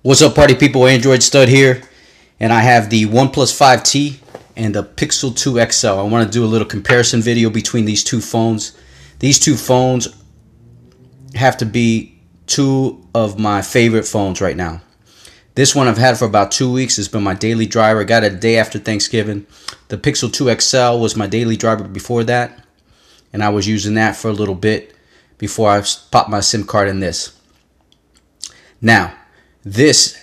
What's up, party people? AndroidStud here, and I have the OnePlus 5T and the Pixel 2 XL. I want to do a little comparison video between these two phones. These two phones have to be two of my favorite phones right now. This one I've had for about 2 weeks. It's been my daily driver. I got it a day after Thanksgiving. The Pixel 2 XL was my daily driver before that, and I was using that for a little bit before I popped my SIM card in this. Now, this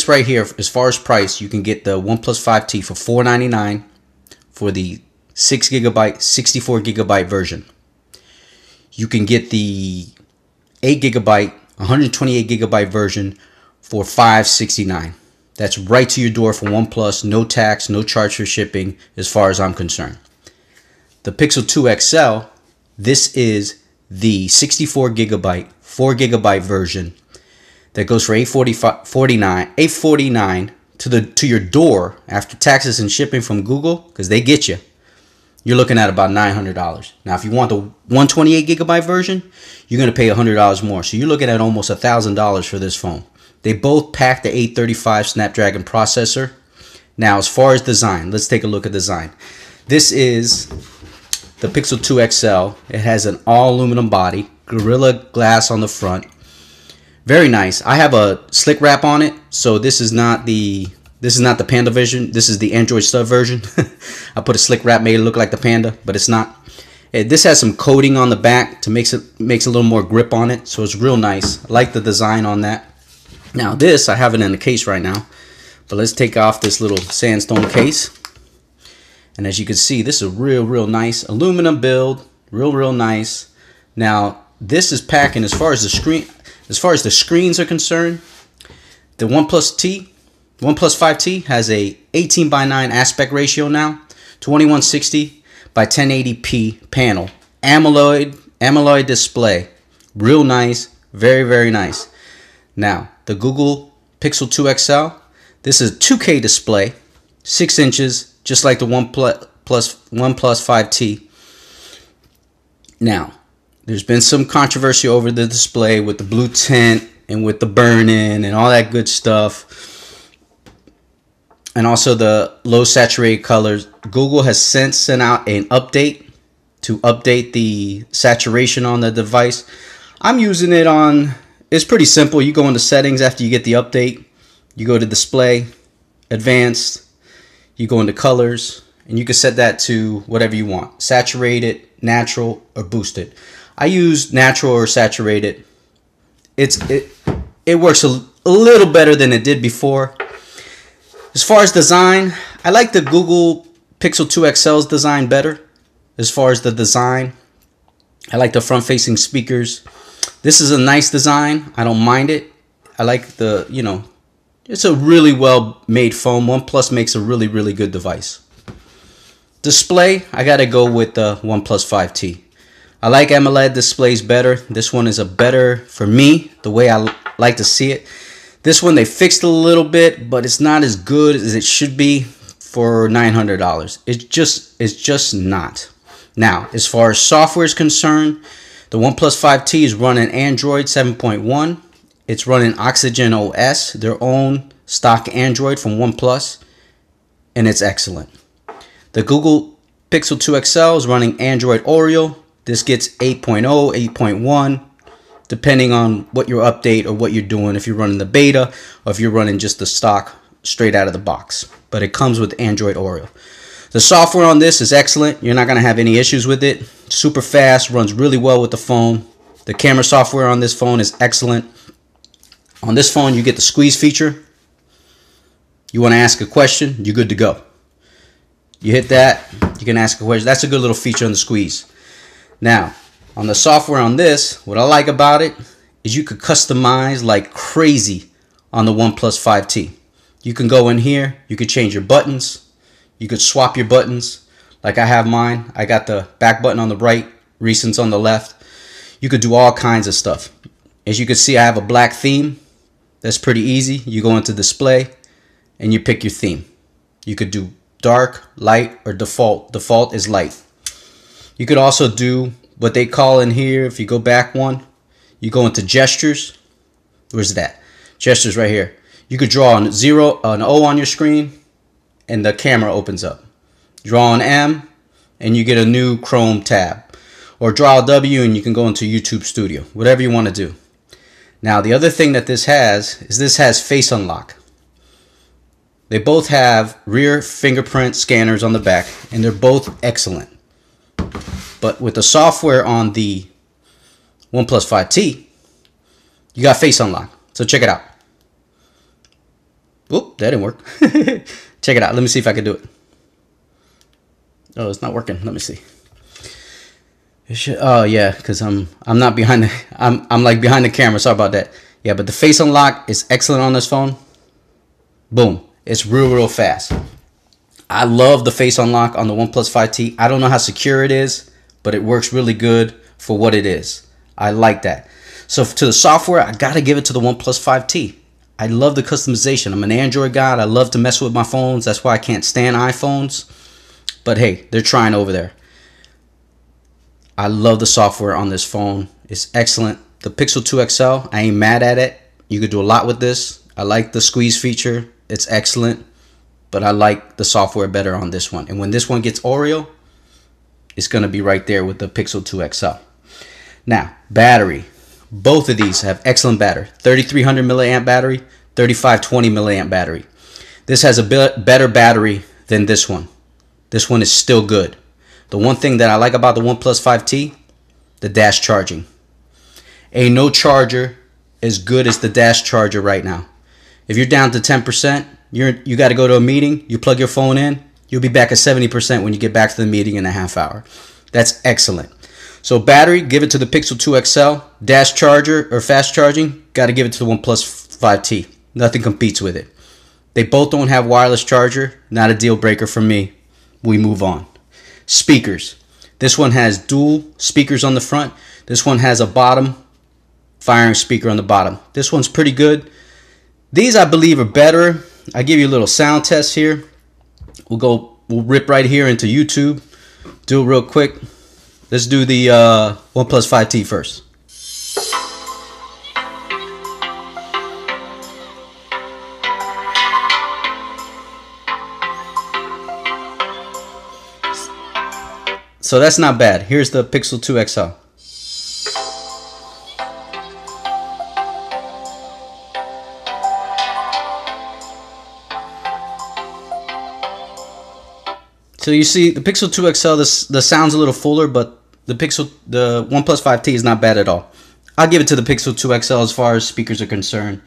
right here, as far as price, you can get the OnePlus 5T for $499 for the 6GB, 64GB version. You can get the 8GB, 128GB version for $569. That's right to your door from OnePlus, no tax, no charge for shipping as far as I'm concerned. The Pixel 2 XL, this is the 64GB, 4GB version that goes for $849 to your door after taxes and shipping from Google, because they get you. You're looking at about $900. Now, if you want the 128GB version, you're going to pay $100 more. So you're looking at almost $1,000 for this phone. They both pack the 835 Snapdragon processor. Now, as far as design, let's take a look at design. This is the Pixel 2 XL. It has an all aluminum body, Gorilla Glass on the front. Very nice. I have a slick wrap on it, so this is not the Panda version. This is the AndroidStud version. I put a slick wrap, made it look like the Panda, but it's not. This has some coating on the back to makes a little more grip on it, so it's real nice. I like the design on that. Now this, I have it in the case right now, but let's take off this little sandstone case. And as you can see, this is a real nice aluminum build, real nice. Now this is packing, as far as the screens are concerned, the OnePlus 5T has a 18:9 aspect ratio now, 2160 by 1080p panel, AMOLED display, real nice, very nice. Now the Google Pixel 2 XL, this is a 2K display, 6 inches, just like the OnePlus 5T. Now, there's been some controversy over the display with the blue tint and with the burn-in and all that good stuff, and also the low saturated colors. Google has since sent out an update to update the saturation on the device. I'm using it on, it's pretty simple. You go into settings after you get the update, you go to display, advanced, you go into colors, and you can set that to whatever you want, saturated, natural, or boosted. I use natural or saturated. It works a little better than it did before. As far as design, I like the Google Pixel 2 XL's design better. As far as the design, I like the front-facing speakers. This is a nice design. I don't mind it. I like the, it's a really well-made phone. OnePlus makes a really good device. Display, I gotta go with the OnePlus 5T. I like AMOLED displays better. This one is a better, for me, the way I like to see it. This one they fixed a little bit, but it's not as good as it should be for $900. It's just not. Now, as far as software is concerned, the OnePlus 5T is running Android 7.1. It's running Oxygen OS, their own stock Android from OnePlus, and it's excellent. The Google Pixel 2 XL is running Android Oreo. This gets 8.0, 8.1, depending on what your update or what you're doing, if you're running the beta or if you're running just the stock straight out of the box. But it comes with Android Oreo. The software on this is excellent. You're not going to have any issues with it. Super fast, runs really well with the phone. The camera software on this phone is excellent. On this phone, you get the squeeze feature. You want to ask a question, you're good to go. You hit that, you can ask a question. That's a good little feature on the squeeze. Now, on the software on this, what I like about it is you could customize like crazy on the OnePlus 5T. You can go in here, you could change your buttons, you could swap your buttons. Like I have mine, I got the back button on the right, recents on the left. You could do all kinds of stuff. As you can see, I have a black theme. That's pretty easy. You go into display and you pick your theme. You could do dark, light, or default. Default is light. You could also do what they call in here, if you go back one, you go into gestures. Where's that? Gestures right here. You could draw an O on your screen, and the camera opens up. Draw an M, and you get a new Chrome tab. Or draw a W, and you can go into YouTube Studio. Whatever you want to do. Now, the other thing that this has is this has face unlock. They both have rear fingerprint scanners on the back, and they're both excellent. But with the software on the OnePlus 5T, you got face unlock. So check it out. Oop, that didn't work. Check it out. Let me see if I can do it. Oh, it's not working. Let me see. It should, oh yeah, because I'm not behind the I'm like behind the camera. Sorry about that. Yeah, but the face unlock is excellent on this phone. Boom. It's real fast. I love the face unlock on the OnePlus 5T. I don't know how secure it is, but it works really good for what it is. I like that. So to the software, I gotta give it to the OnePlus 5T. I love the customization. I'm an Android guy. I love to mess with my phones. That's why I can't stand iPhones. But hey, they're trying over there. I love the software on this phone. It's excellent. The Pixel 2 XL, I ain't mad at it. You could do a lot with this. I like the squeeze feature. It's excellent. But I like the software better on this one. And when this one gets Oreo, it's going to be right there with the Pixel 2 XL. Now, battery. Both of these have excellent battery. 3300 milliamp battery, 3520 milliamp battery. This has a better battery than this one. This one is still good. The one thing that I like about the OnePlus 5T, the dash charging. Ain't no charger as good as the dash charger right now. If you're down to 10%, you got to go to a meeting, you plug your phone in, you'll be back at 70% when you get back to the meeting in a half hour. That's excellent. So battery, give it to the Pixel 2 XL. Dash charger or fast charging, got to give it to the OnePlus 5T. Nothing competes with it. They both don't have wireless charger. Not a deal breaker for me. We move on. Speakers. This one has dual speakers on the front. This one has a bottom firing speaker on the bottom. This one's pretty good. These I believe are better. I give you a little sound test here. We'll rip right here into YouTube. Do it real quick. Let's do the OnePlus 5T first. So that's not bad. Here's the Pixel 2 XL. So you see the Pixel 2 XL, the sound's a little fuller, but the OnePlus 5T is not bad at all. I'll give it to the Pixel 2 XL as far as speakers are concerned.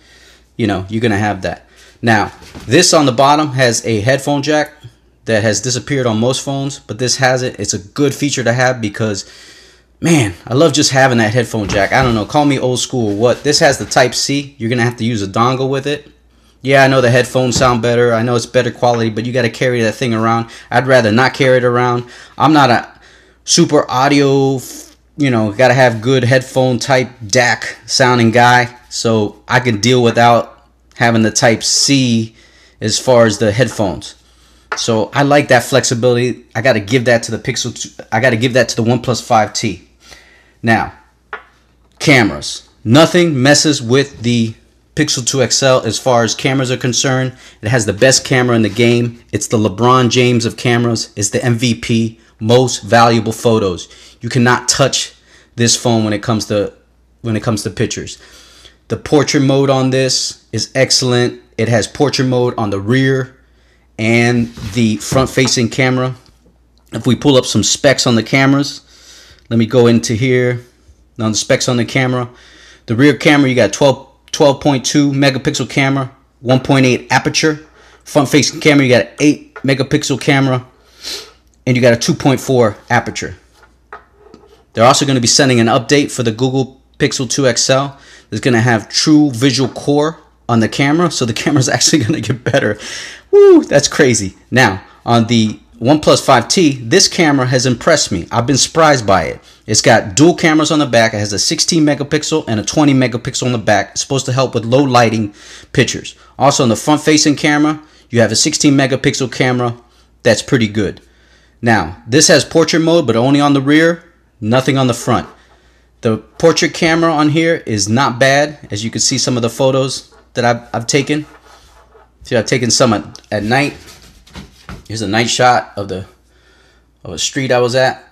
You know, you're going to have that. Now, this on the bottom has a headphone jack that has disappeared on most phones, but this has it. It's a good feature to have because, man, I love just having that headphone jack. I don't know, call me old school or what. This has the Type-C. You're going to have to use a dongle with it. Yeah, I know the headphones sound better. I know it's better quality, but you got to carry that thing around. I'd rather not carry it around. I'm not a super audio, you know, got to have good headphone type DAC sounding guy. So I can deal without having the Type-C as far as the headphones. So I like that flexibility. I got to give that to the Pixel 2. I got to give that to the OnePlus 5T. Now, cameras. Nothing messes with the Pixel 2 XL as far as cameras are concerned. It has the best camera in the game. It's the LeBron James of cameras. It's the MVP, most valuable photos. You cannot touch this phone when it comes to pictures. The portrait mode on this is excellent. It has portrait mode on the rear and the front facing camera. If we pull up some specs on the cameras, let me go into here on the specs on the camera. The rear camera, you got 12.2 megapixel camera, 1.8 aperture. Front facing camera, you got an 8 megapixel camera, and you got a 2.4 aperture. They're also going to be sending an update for the Google Pixel 2 XL. It's going to have true visual core on the camera, so the camera's actually going to get better. Woo, that's crazy. Now, on the OnePlus 5T, this camera has impressed me. I've been surprised by it. It's got dual cameras on the back. It has a 16 megapixel and a 20 megapixel on the back. It's supposed to help with low lighting pictures. Also, on the front facing camera, you have a 16 megapixel camera. That's pretty good. Now, this has portrait mode, but only on the rear, nothing on the front. The portrait camera on here is not bad. As you can see some of the photos, that I've taken. See, I've taken some at night. Here's a night shot of a street I was at.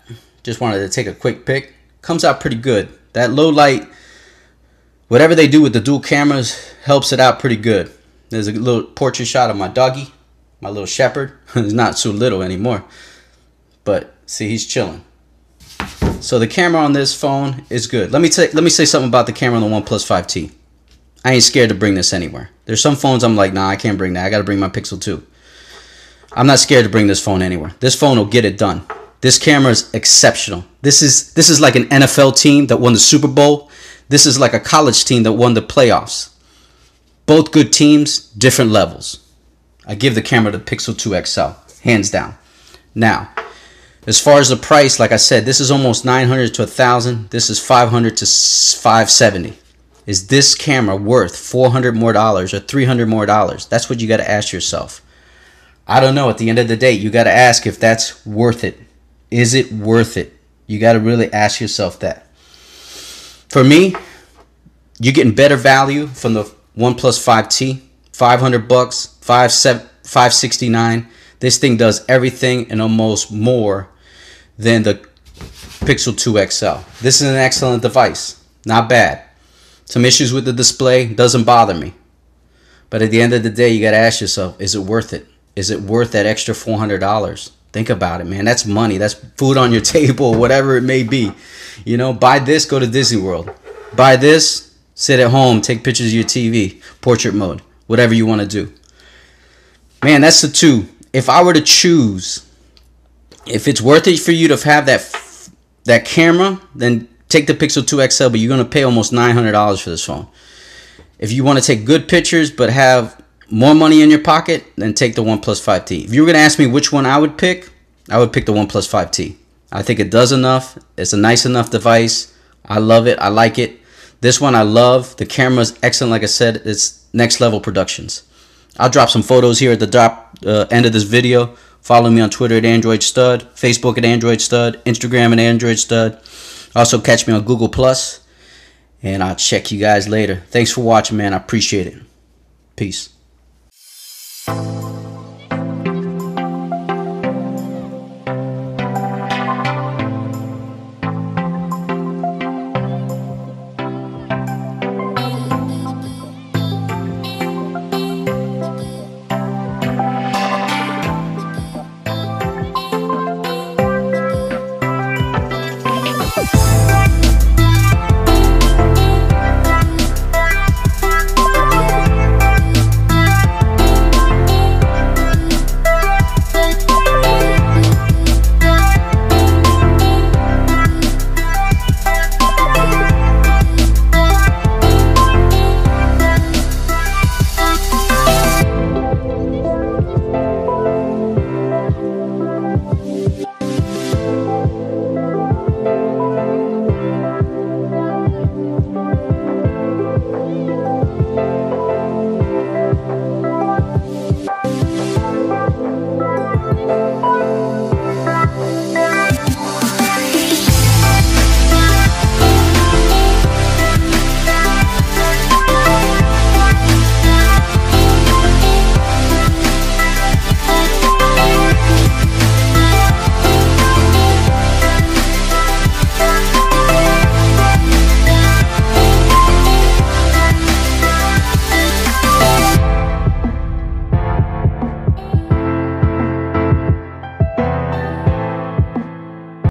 Just wanted to take a quick pic. Comes out pretty good. That low light, whatever they do with the dual cameras, helps it out pretty good. There's a little portrait shot of my doggy, my little shepherd. He's not so little anymore, but see, he's chilling. So the camera on this phone is good. Let me say something about the camera on the OnePlus 5T. I ain't scared to bring this anywhere. There's some phones I'm like, nah, I can't bring that. I got to bring my Pixel 2. I'm not scared to bring this phone anywhere. This phone will get it done. This camera is exceptional. This is like an NFL team that won the Super Bowl. This is like a college team that won the playoffs. Both good teams, different levels. I give the camera the Pixel 2 XL, hands down. Now, as far as the price, like I said, this is almost $900 to $1,000. This is $500 to $570. Is this camera worth $400 more or $300 more? That's what you got to ask yourself. I don't know. At the end of the day, you got to ask if that's worth it. Is it worth it? You got to really ask yourself that. For me, you're getting better value from the OnePlus 5T. $500, $569. This thing does everything and almost more than the Pixel 2 XL. This is an excellent device. Not bad. Some issues with the display, doesn't bother me. But at the end of the day, you got to ask yourself, is it worth it? Is it worth that extra $400? Think about it, man. That's money. That's food on your table, whatever it may be. You know, buy this, go to Disney World. Buy this, sit at home, take pictures of your TV, portrait mode, whatever you want to do. Man, that's the two. If I were to choose, if it's worth it for you to have that camera, then take the Pixel 2 XL, but you're going to pay almost $900 for this phone. If you want to take good pictures but have more money in your pocket, then take the OnePlus 5T. If you were going to ask me which one I would pick the OnePlus 5T. I think it does enough. It's a nice enough device. I love it. I like it. This one I love. The camera's excellent. Like I said, it's next level productions. I'll drop some photos here at the end of this video. Follow me on Twitter at AndroidStud, Facebook at AndroidStud, Instagram at AndroidStud. Also catch me on Google+. And I'll check you guys later. Thanks for watching, man. I appreciate it. Peace.